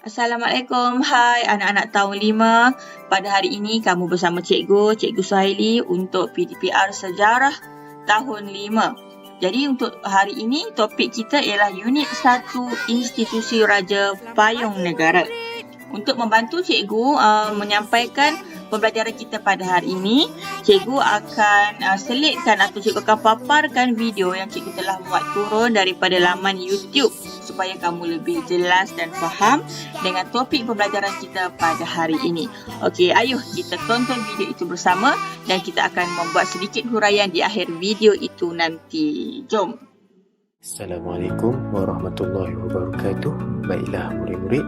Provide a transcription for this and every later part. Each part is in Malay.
Assalamualaikum, hai anak-anak tahun 5. Pada hari ini kamu bersama Cikgu Suhaili untuk PDPR Sejarah tahun 5. Jadi untuk hari ini topik kita ialah Unit 1 Institusi Raja Payung Negara. Untuk membantu cikgu menyampaikan pembelajaran kita pada hari ini, cikgu akan selitkan atau cikgu akan paparkan video yang cikgu telah buat turun daripada laman YouTube supaya kamu lebih jelas dan faham dengan topik pembelajaran kita pada hari ini. Okey, ayuh kita tonton video itu bersama dan kita akan membuat sedikit huraian di akhir video itu nanti. Jom. Assalamualaikum warahmatullahi wabarakatuh. Baiklah murid-murid,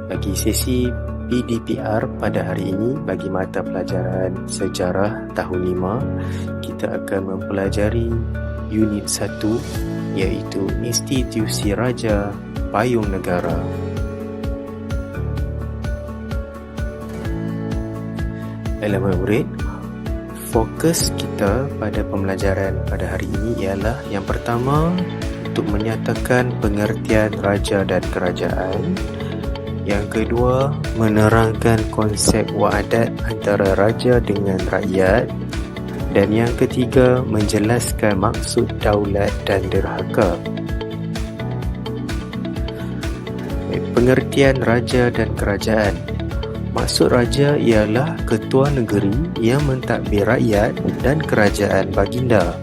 bagi sesi PDPR pada hari ini, bagi mata pelajaran sejarah tahun 5, kita akan mempelajari Unit 1 iaitu Institusi Raja Payung Negara. Baiklah murid, fokus kita pada pembelajaran pada hari ini ialah yang pertama, untuk menyatakan pengertian raja dan kerajaan. Yang kedua, menerangkan konsep wa'adat antara raja dengan rakyat. Dan yang ketiga, menjelaskan maksud daulat dan derhaka. Pengertian raja dan kerajaan. Maksud raja ialah ketua negeri yang mentadbir rakyat dan kerajaan baginda.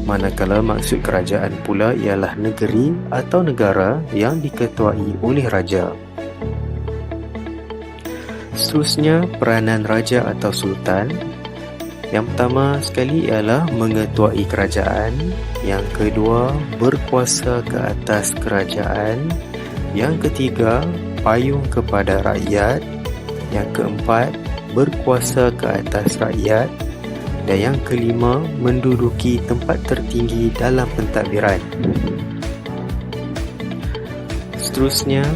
Manakala maksud kerajaan pula ialah negeri atau negara yang diketuai oleh raja. Seterusnya, peranan raja atau sultan. Yang pertama sekali ialah mengetuai kerajaan. Yang kedua, berkuasa ke atas kerajaan. Yang ketiga, payung kepada rakyat. Yang keempat, berkuasa ke atas rakyat. Dan yang kelima, menduduki tempat tertinggi dalam pentadbiran. Seterusnya,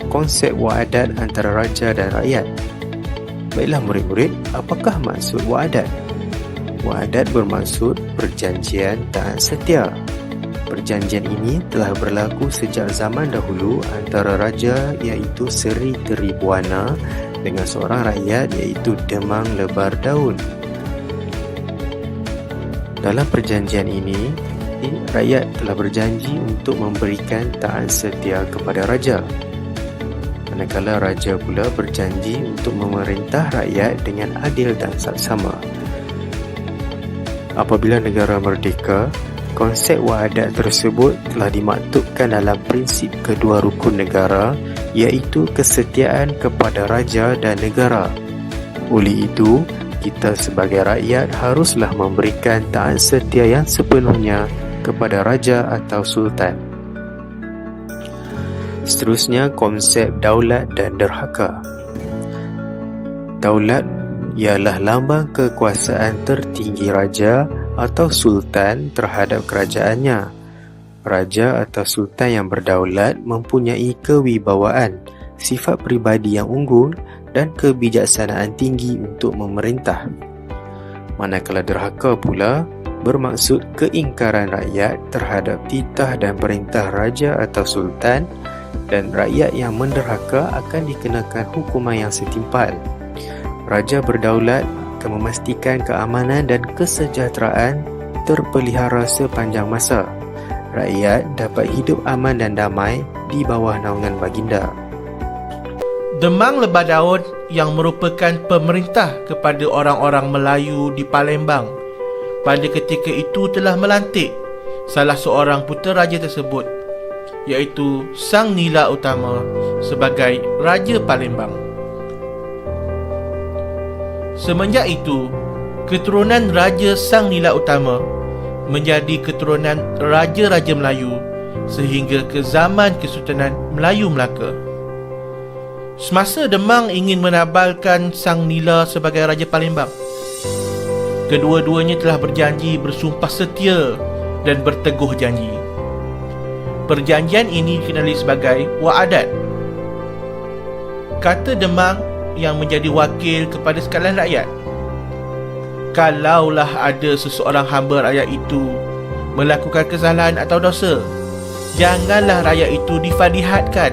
konsep wa'adat antara raja dan rakyat. Baiklah murid-murid, apakah maksud wa'adat? Wa'adat bermaksud perjanjian taat setia. Perjanjian ini telah berlaku sejak zaman dahulu antara raja iaitu Seri Tribuana dengan seorang rakyat iaitu Demang Lebar Daun. Dalam perjanjian ini, rakyat telah berjanji untuk memberikan taat setia kepada raja. Manakala raja pula berjanji untuk memerintah rakyat dengan adil dan saksama. Apabila negara merdeka, konsep wa'adat tersebut telah dimaktubkan dalam prinsip kedua rukun negara, iaitu kesetiaan kepada raja dan negara. Oleh itu, kita sebagai rakyat haruslah memberikan taat setia yang sepenuhnya kepada raja atau sultan. Seterusnya, konsep daulat dan derhaka. Daulat ialah lambang kekuasaan tertinggi raja atau sultan terhadap kerajaannya. Raja atau sultan yang berdaulat mempunyai kewibawaan, sifat peribadi yang unggul dan kebijaksanaan tinggi untuk memerintah. Manakala derhaka pula bermaksud keingkaran rakyat terhadap titah dan perintah raja atau sultan, dan rakyat yang menderhaka akan dikenakan hukuman yang setimpal. Raja berdaulat akan memastikan keamanan dan kesejahteraan terpelihara sepanjang masa. Rakyat dapat hidup aman dan damai di bawah naungan baginda. Demang Lebar Daun yang merupakan pemerintah kepada orang-orang Melayu di Palembang pada ketika itu telah melantik salah seorang putera raja tersebut, iaitu Sang Nila Utama sebagai Raja Palembang. Semenjak itu, keturunan Raja Sang Nila Utama menjadi keturunan Raja-Raja Melayu sehingga ke zaman Kesultanan Melayu Melaka. Semasa Demang ingin menabalkan Sang Nila sebagai Raja Palembang, kedua-duanya telah berjanji bersumpah setia dan berteguh janji. Perjanjian ini dikenali sebagai wa'adat. Kata Demang yang menjadi wakil kepada sekalian rakyat, kalaulah ada seseorang hamba rakyat itu melakukan kesalahan atau dosa, janganlah rakyat itu difadihatkan,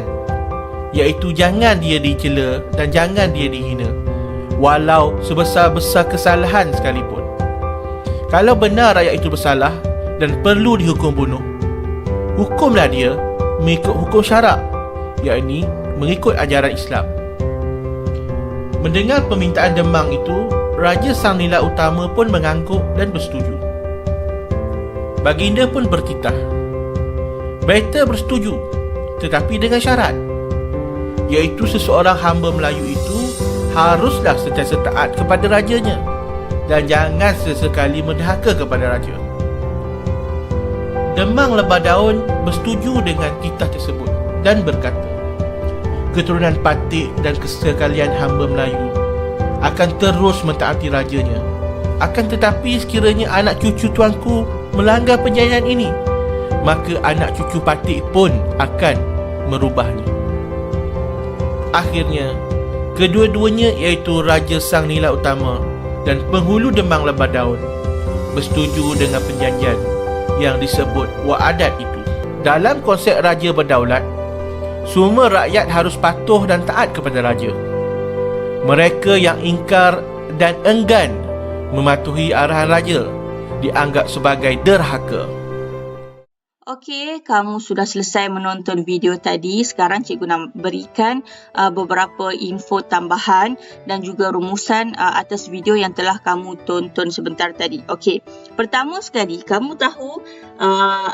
iaitu jangan dia dicela dan jangan dia dihina, walau sebesar-besar kesalahan sekalipun. Kalau benar rakyat itu bersalah dan perlu dihukum bunuh, hukumlah dia mengikut hukum syarak, yakni mengikut ajaran Islam. Mendengar permintaan Demang itu, Raja Sang Nila Utama pun mengangguk dan bersetuju. Baginda pun bertitah, "Baita bersetuju, tetapi dengan syarat, iaitu seseorang hamba Melayu itu haruslah sentiasa taat kepada rajanya dan jangan sesekali mendahaka kepada raja." Demang Lebah Daun bersetuju dengan titah tersebut dan berkata, "Keturunan Patik dan sekalian hamba Melayu akan terus mentaati rajanya. Akan tetapi sekiranya anak cucu tuanku melanggar perjanjian ini, maka anak cucu Patik pun akan merubahnya." Akhirnya, kedua-duanya iaitu Raja Sang Nila Utama dan penghulu Demang Lebah Daun bersetuju dengan perjanjian yang disebut Wa'adat itu. Dalam konsep raja berdaulat, semua rakyat harus patuh dan taat kepada raja. Mereka yang ingkar dan enggan mematuhi arahan raja dianggap sebagai derhaka. Okey, kamu sudah selesai menonton video tadi. Sekarang cikgu nak berikan beberapa info tambahan dan juga rumusan atas video yang telah kamu tonton sebentar tadi. Okey, pertama sekali, kamu tahu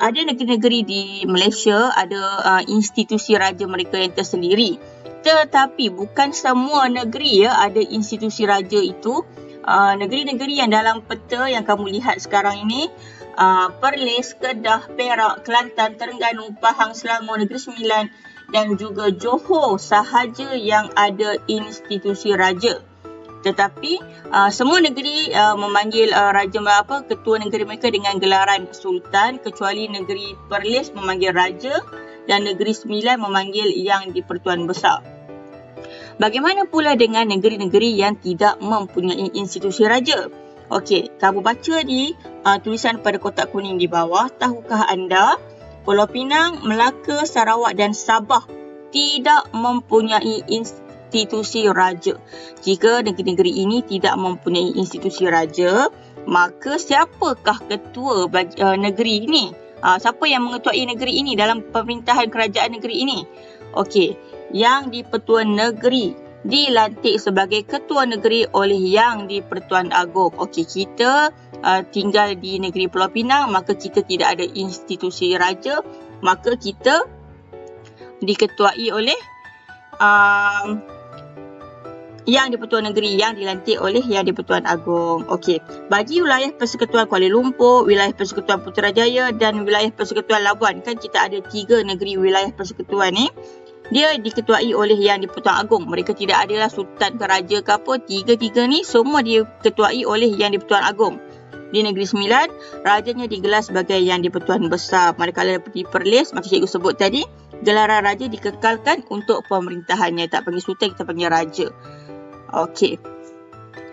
ada negeri-negeri di Malaysia ada institusi raja mereka yang tersendiri. Tetapi bukan semua negeri ada institusi raja itu. Negeri-negeri yang dalam peta yang kamu lihat sekarang ini, Perlis, Kedah, Perak, Kelantan, Terengganu, Pahang, Selangor, Negeri Sembilan dan juga Johor sahaja yang ada institusi raja. Tetapi semua negeri memanggil ketua negeri mereka dengan gelaran sultan, kecuali negeri Perlis memanggil raja dan Negeri Sembilan memanggil yang di-Pertuan Besar. Bagaimana pula dengan negeri-negeri yang tidak mempunyai institusi raja? Okey, kamu baca di tulisan pada kotak kuning di bawah. Tahukah anda Pulau Pinang, Melaka, Sarawak dan Sabah tidak mempunyai institusi raja? Jika negeri-negeri ini tidak mempunyai institusi raja, maka siapakah ketua negeri ini? Siapa yang mengetuai negeri ini dalam pemerintahan kerajaan negeri ini? Okey, yang di-Pertuan Negeri dilantik sebagai ketua negeri oleh Yang di-Pertuan Agong. Okey, kita tinggal di negeri Pulau Pinang, maka kita tidak ada institusi raja, maka kita diketuai oleh Yang di-Pertuan Negeri yang dilantik oleh Yang di-Pertuan Agong. Okey, bagi wilayah Persekutuan Kuala Lumpur, wilayah Persekutuan Putrajaya dan wilayah Persekutuan Labuan, kan kita ada 3 negeri wilayah persekutuan ni, dia diketuai oleh Yang di-Pertuan Agong. Mereka tidak adalah sultan ke raja ke apa. Tiga-tiga ni semua diketuai oleh Yang di-Pertuan Agong. Di Negeri Sembilan, rajanya digelar sebagai Yang di-Pertuan Besar. Manakala di Perlis, macam cikgu sebut tadi, gelaran raja dikekalkan untuk pemerintahannya. Tak panggil sultan, kita panggil raja. Okey.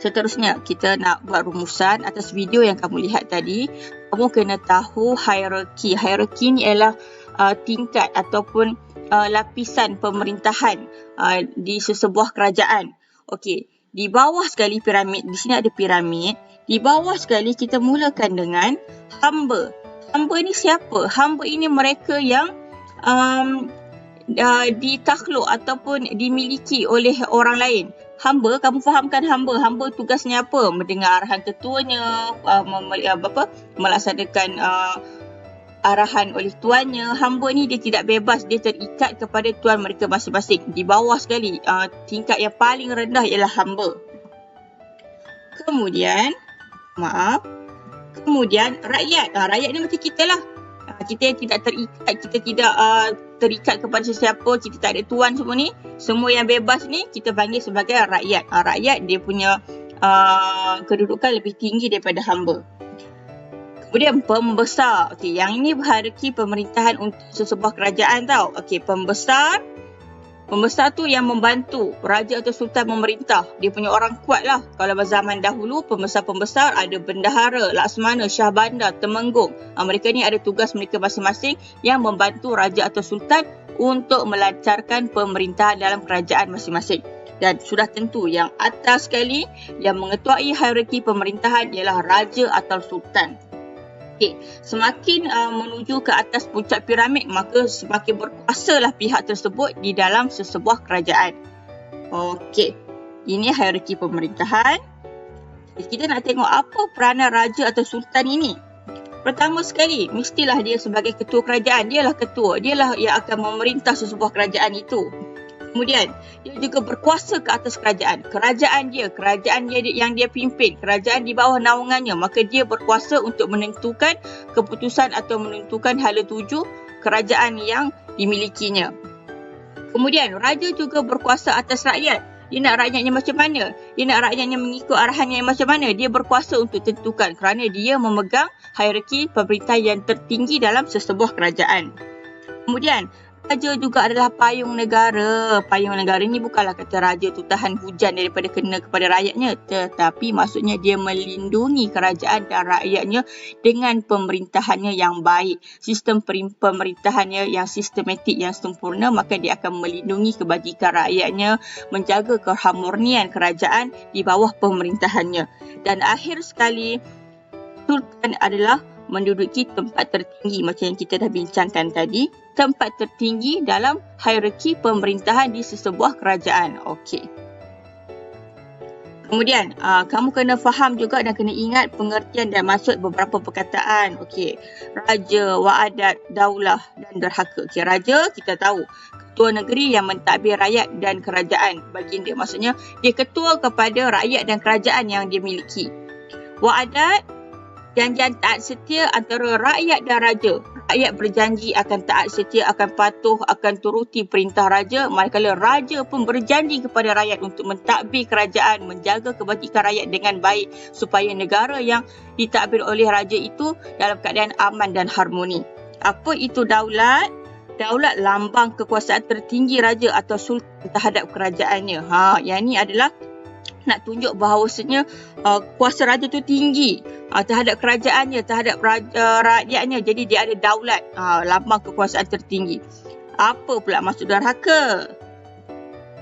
Seterusnya, kita nak buat rumusan atas video yang kamu lihat tadi. Kamu kena tahu hierarki. Hierarki ni ialah tingkat ataupun lapisan pemerintahan di sesebuah kerajaan. Okey, di bawah sekali piramid, di sini ada piramid. Di bawah sekali kita mulakan dengan hamba. Hamba ni siapa? Hamba ini mereka yang ditakluk ataupun dimiliki oleh orang lain. Hamba, kamu fahamkan hamba. Hamba tugasnya apa? Mendengar arahan ketuanya, melaksanakan arahan oleh tuannya. Hamba ni dia tidak bebas, dia terikat kepada tuan mereka masing-masing. Di bawah sekali, tingkat yang paling rendah ialah hamba. Kemudian rakyat. Rakyat ni macam kita lah. Kita yang tidak terikat, kita tidak terikat kepada sesiapa, kita tak ada tuan semua ni. Semua yang bebas ni kita panggil sebagai rakyat. Rakyat dia punya kedudukan lebih tinggi daripada hamba. Kemudian pembesar. Okey, yang ini hierarki pemerintahan untuk sesebuah kerajaan tau. Okey, pembesar Pembesar tu yang membantu raja atau sultan memerintah. Dia punya orang kuat lah. Kalau zaman dahulu, pembesar-pembesar ada bendahara, laksmana, syah bandar, temenggung. Mereka ni ada tugas mereka masing-masing yang membantu raja atau sultan untuk melancarkan pemerintahan dalam kerajaan masing-masing. Dan sudah tentu yang atas sekali yang mengetuai hierarki pemerintahan ialah raja atau sultan. Okey, semakin menuju ke atas puncak piramid, maka semakin berkuasalah pihak tersebut di dalam sesebuah kerajaan. Okey, ini hierarki pemerintahan. Kita nak tengok apa peranan raja atau sultan ini. Pertama sekali, mestilah dia sebagai ketua kerajaan. Dialah ketua, dialah yang akan memerintah sesebuah kerajaan itu. Kemudian, dia juga berkuasa ke atas kerajaan. Kerajaan dia yang dia pimpin, kerajaan di bawah naungannya, maka dia berkuasa untuk menentukan keputusan atau menentukan hala tuju kerajaan yang dimilikinya. Kemudian, raja juga berkuasa atas rakyat. Dia nak rakyatnya macam mana? Dia nak rakyatnya mengikut arahannya macam mana? Dia berkuasa untuk tentukan kerana dia memegang hierarki pemerintah yang tertinggi dalam sesebuah kerajaan. Kemudian, raja juga adalah payung negara. Payung negara ni bukanlah kata raja tu tahan hujan daripada kena kepada rakyatnya, tetapi maksudnya dia melindungi kerajaan dan rakyatnya dengan pemerintahannya yang baik. Sistem pemerintahannya yang sistematik, yang sempurna, maka dia akan melindungi kebajikan rakyatnya, menjaga keharmonian kerajaan di bawah pemerintahannya. Dan akhir sekali, sultan adalah menduduki tempat tertinggi macam yang kita dah bincangkan tadi, tempat tertinggi dalam hierarki pemerintahan di sesebuah kerajaan. Okey. Kemudian, kamu kena faham juga dan kena ingat pengertian dan maksud beberapa perkataan. Okey. Raja, wa'adat, daulah dan derhaka. Okey, raja kita tahu ketua negeri yang mentadbir rakyat dan kerajaan. Baginda maksudnya dia ketua kepada rakyat dan kerajaan yang dia miliki. Wa'adat, janjian taat setia antara rakyat dan raja. Rakyat berjanji akan taat setia, akan patuh, akan turuti perintah raja. Manakala raja pun berjanji kepada rakyat untuk mentadbir kerajaan, menjaga kebajikan rakyat dengan baik supaya negara yang ditadbir oleh raja itu dalam keadaan aman dan harmoni. Apa itu daulat? Daulat lambang kekuasaan tertinggi raja atau sultan terhadap kerajaannya. Yang ini adalah nak tunjuk bahawasanya kuasa raja tu tinggi terhadap kerajaannya, terhadap rakyatnya. Jadi dia ada daulat, lambang kekuasaan tertinggi. Apa pula maksud derhaka?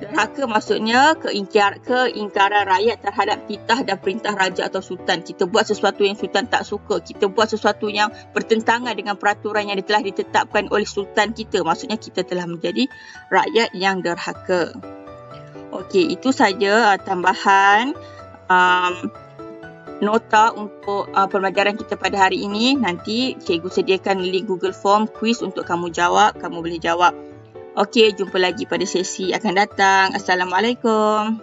Derhaka maksudnya keingkaran rakyat terhadap titah dan perintah raja atau sultan. Kita buat sesuatu yang sultan tak suka, kita buat sesuatu yang bertentangan dengan peraturan yang telah ditetapkan oleh sultan kita. Maksudnya kita telah menjadi rakyat yang derhaka. Okey, itu saja tambahan nota untuk pembelajaran kita pada hari ini. Nanti cikgu sediakan link Google Form quiz untuk kamu jawab. Kamu boleh jawab. Okey, jumpa lagi pada sesi akan datang. Assalamualaikum.